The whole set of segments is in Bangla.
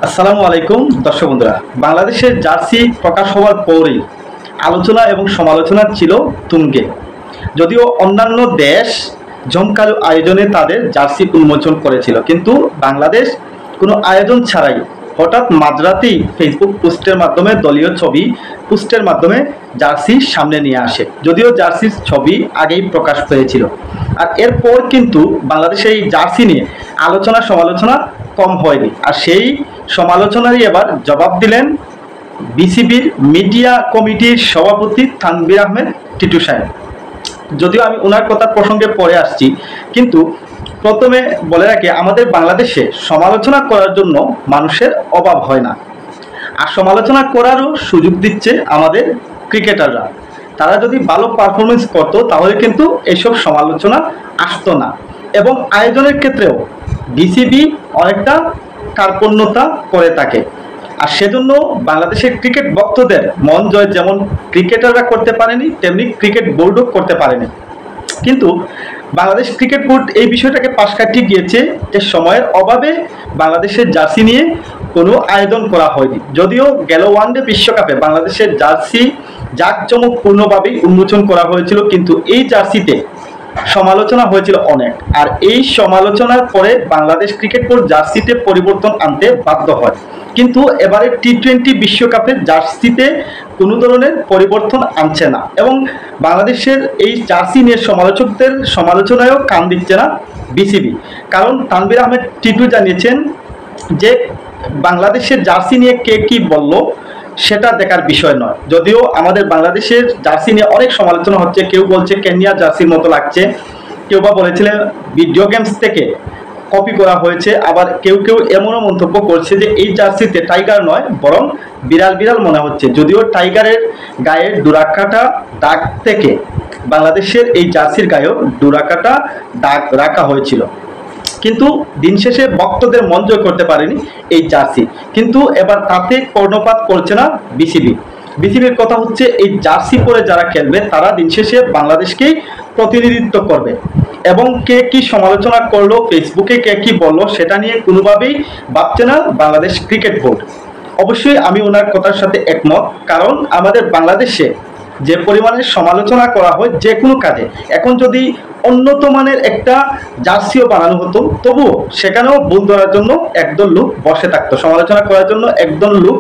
আসসালামু আলাইকুম দর্শক বন্ধুরা, বাংলাদেশের জার্সি প্রকাশ হওয়ার পরই আলোচনা এবং সমালোচনা ছিল তুঙ্গে। যদিও অন্যান্য দেশ জমকালো আয়োজনে তাদের জার্সি উন্মোচন করেছিল, কিন্তু বাংলাদেশ কোনো আয়োজন ছাড়াই হঠাৎ মাঝরাতেই ফেসবুক পোস্টের মাধ্যমে দলীয় ছবি পোস্টের মাধ্যমে জার্সি সামনে নিয়ে আসে। যদিও জার্সির ছবি আগেই প্রকাশ পেয়েছিল, আর এরপর কিন্তু বাংলাদেশে এই জার্সি নিয়ে আলোচনা সমালোচনা কম হয়নি। আর সেই সমালোচনারই এবার জবাব দিলেন বিসিবির মিডিয়া কমিটির সভাপতি তানভীর আহমেদ টিটু সাহেব। যদিও আমি ওনার কথা প্রসঙ্গে পরে আসছি, কিন্তু প্রথমে বলে রাখি, আমাদের বাংলাদেশে সমালোচনা করার জন্য মানুষের অভাব হয় না, আর সমালোচনা করারও সুযোগ দিচ্ছে আমাদের ক্রিকেটাররা। তারা যদি ভালো পারফরমেন্স করতো তাহলে কিন্তু এইসব সমালোচনা আসতো না। এবং আয়োজনের ক্ষেত্রেও বিসিবি অনেকটা কার্পণ্যতা করে থাকে, আর সেজন্য বাংলাদেশের ক্রিকেট ভক্তদের মন জয় যেমন ক্রিকেটাররা করতে পারেনি, তেমনি ক্রিকেট বোর্ডও করতে পারেনি। কিন্তু বাংলাদেশ ক্রিকেট বোর্ড এই বিষয়টাকে পাশ কাটিয়ে গিয়েছে যে সময়ের অভাবে বাংলাদেশের জার্সি নিয়ে কোনো আয়োজন করা হয়নি। যদিও গেল ওয়ানডে বিশ্বকাপে বাংলাদেশের জার্সি জাঁকজমকপূর্ণভাবেই উন্মোচন করা হয়েছিল, কিন্তু এই জার্সিতে সমালোচনা হয়েছিল অনেক। আর এই সমালোচনার পরে বাংলাদেশ ক্রিকেট বোর্ড জার্সিতে পরিবর্তন আনতে বাধ্য হয়, কিন্তু এবারে টি-20 বিশ্বকাপের জার্সিতে কোনো ধরনের পরিবর্তন আনছে না। এবং বাংলাদেশের এই জার্সি নিয়ে সমালোচকদের সমালোচনায়ও কান দিচ্ছে না বিসিবি, কারণ তানভীর আহমেদ টিটু জানিয়েছেন যে বাংলাদেশের জার্সি নিয়ে কে কি বলল সেটা দেখার বিষয় নয়। যদিও আমাদের বাংলাদেশের জার্সি নিয়ে অনেক সমালোচনা হচ্ছে, কেউ বলছে কেনিয়া জার্সির মতো লাগছে, কেউ বা বলেছিলেন ভিডিও গেমস থেকে কপি করা হয়েছে, আবার কেউ কেউ এমনও মন্তব্য করছে যে এই জার্সিতে টাইগার নয় বরং বিড়াল বিড়াল মনে হচ্ছে। যদিও টাইগারের গায়ে ডোরাকাটা দাগ থেকে বাংলাদেশের এই জার্সির গায়েও ডোরাকাটা দাগ রাখা হয়েছিল, কিন্তু দিন শেষে ভক্তদের মন জয় করতে পারেনি এই জার্সি। কিন্তু এবার তাতে কর্ণপাত করছে না বিসিবির কথা হচ্ছে এই জার্সি পরে যারা খেলবে তারা দিন শেষে বাংলাদেশকেই প্রতিনিধিত্ব করবে। এবং কে কি সমালোচনা করলো, ফেসবুকে কে কি বললো, সেটা নিয়ে কোনোভাবেই ভাবছে না বাংলাদেশ ক্রিকেট বোর্ড। অবশ্যই আমি ওনার কথার সাথে একমত, কারণ আমাদের বাংলাদেশে যে পরিমাণে সমালোচনা করা হয় যে কোনো কাজে, এখন যদি উন্নত মানের একটা জার্সিও বানানো হতো তবুও সেখানেও ভুল ধরার জন্য একদল লোক বসে থাকতো, সমালোচনা করার জন্য একদল লোক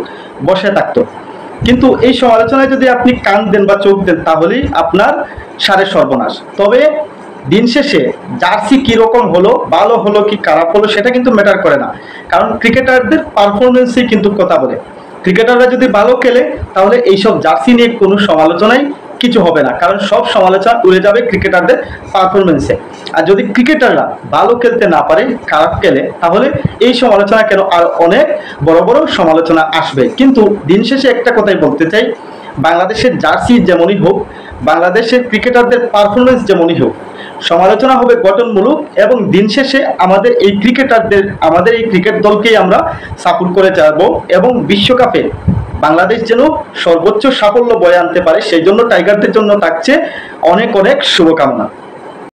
বসে থাকতো। কিন্তু এই সমালোচনায় যদি আপনি কান দেন বা চোখ দেন তাহলেই আপনার সারে সর্বনাশ। তবে দিন শেষে জার্সি কীরকম হলো, ভালো হলো কি খারাপ হলো সেটা কিন্তু ম্যাটার করে না, কারণ ক্রিকেটারদের পারফরমেন্সই কিন্তু কথা বলে। ক্রিকেটাররা যদি ভালো খেলে তাহলে এইসব জার্সি নিয়ে কোনো সমালোচনাই কিছু হবে না, কারণ সব সমালোচনা উড়ে যাবে ক্রিকেটারদের পারফরমেন্সে। আর যদি ক্রিকেটাররা ভালো খেলতে না পারে, খারাপ খেলে, তাহলে এই সমালোচনা কেন আর অনেক বড় বড় সমালোচনা আসবে। কিন্তু দিন শেষে একটা কথাই বলতে চাই, বাংলাদেশের জার্সি যেমনই হোক, বাংলাদেশের ক্রিকেটারদের পারফরমেন্স যেমনই হোক, সমালোচনা হবে গঠনমূলক। এবং দিন শেষে আমাদের এই ক্রিকেটারদের, আমাদের এই ক্রিকেট দলকেই আমরা সাপোর্ট করে যাব, এবং বিশ্বকাপে বাংলাদেশ যেন সর্বোচ্চ সাফল্য বয়ে আনতে পারে সেই জন্য টাইগারদের জন্য থাকছে অনেক অনেক শুভকামনা।